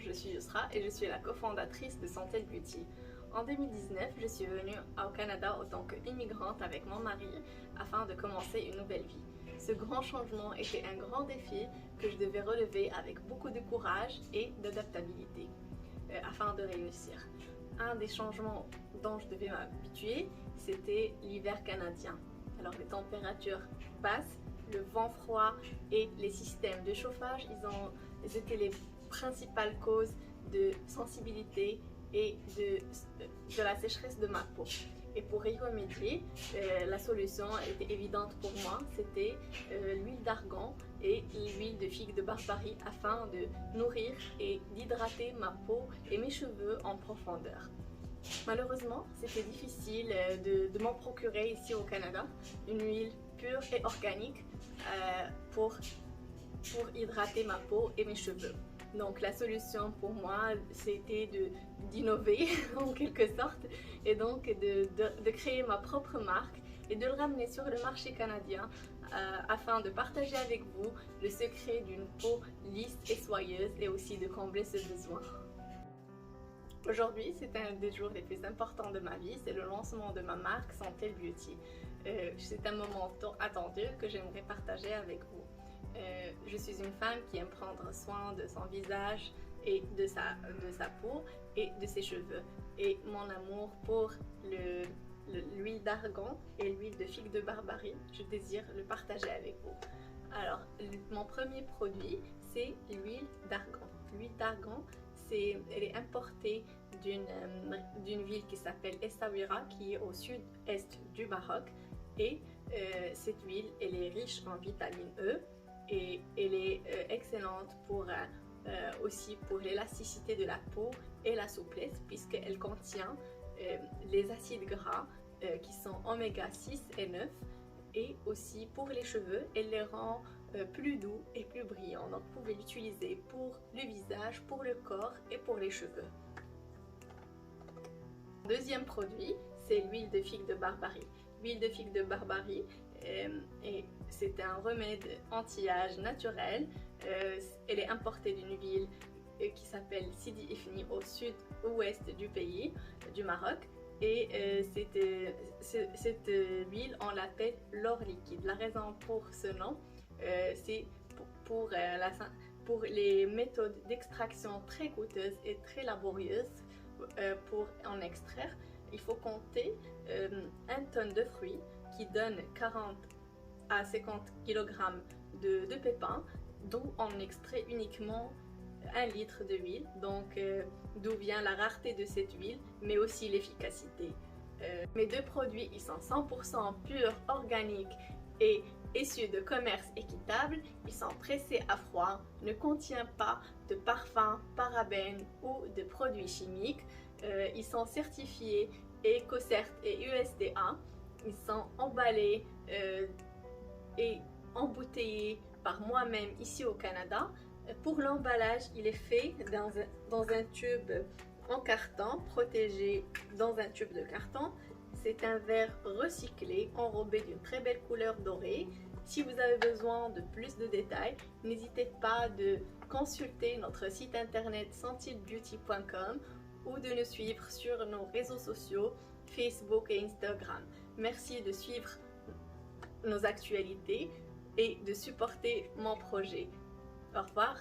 je suis Yusra et je suis la cofondatrice de Santel Beauty. En 2019, je suis venue au Canada en tant qu'immigrante avec mon mari afin de commencer une nouvelle vie. Ce grand changement était un grand défi que je devais relever avec beaucoup de courage et d'adaptabilité afin de réussir. Un des changements dont je devais m'habituer, c'était l'hiver canadien. Alors les températures basses, le vent froid et les systèmes de chauffage, ils étaient les principales causes de sensibilité et de la sécheresse de ma peau. Et pour y remédier, la solution était évidente pour moi, c'était l'huile d'argan et l'huile de figue de Barbarie afin de nourrir et d'hydrater ma peau et mes cheveux en profondeur. Malheureusement, c'était difficile de m'en procurer ici au Canada, une huile pure et organique pour hydrater ma peau et mes cheveux. Donc la solution pour moi, c'était d'innover en quelque sorte et donc de créer ma propre marque et de le ramener sur le marché canadien afin de partager avec vous le secret d'une peau lisse et soyeuse et aussi de combler ce besoin. Aujourd'hui, c'est un des jours les plus importants de ma vie, c'est le lancement de ma marque Santel Beauty. C'est un moment attendu que j'aimerais partager avec vous. Je suis une femme qui aime prendre soin de son visage et de sa peau et de ses cheveux. Et mon amour pour l'huile d'argan et l'huile de figue de Barbarie, je désire le partager avec vous. Alors, mon premier produit, c'est l'huile d'argan. L'huile d'argan, elle est importée d'une ville qui s'appelle Essaouira, qui est au sud-est du Maroc. Et cette huile, elle est riche en vitamine E et elle est excellente aussi pour l'élasticité de la peau et la souplesse, puisqu'elle contient les acides gras qui sont oméga 6 et 9. Et aussi pour les cheveux, elle les rend plus doux et plus brillants. Donc vous pouvez l'utiliser pour le visage, pour le corps et pour les cheveux. Deuxième produit, c'est l'huile de figue de Barbarie. L'huile de figue de Barbarie, c'est un remède anti-âge naturel. Elle est importée d'une ville qui s'appelle Sidi Ifni au sud-ouest du pays, du Maroc. Et cette huile, on l'appelle l'or liquide. La raison pour ce nom, c'est pour les méthodes d'extraction très coûteuses et très laborieuses. Pour en extraire, il faut compter 1 tonne de fruits qui donne 40 à 50 kg de pépins, d'où on extrait uniquement 1 litre d'huile, donc d'où vient la rareté de cette huile, mais aussi l'efficacité. Mes deux produits, ils sont 100% purs, organiques et issus de commerce équitable. Ils sont pressés à froid, ne contiennent pas de parfums, parabènes ou de produits chimiques. Ils sont certifiés EcoCert et USDA. Ils sont emballés et embouteillés par moi-même ici au Canada. Pour l'emballage, il est fait dans un tube en carton, protégé dans un tube de carton. C'est un verre recyclé, enrobé d'une très belle couleur dorée. Si vous avez besoin de plus de détails, n'hésitez pas de consulter notre site internet santelbeauty.com ou de nous suivre sur nos réseaux sociaux, Facebook et Instagram. Merci de suivre nos actualités et de supporter mon projet. Au revoir.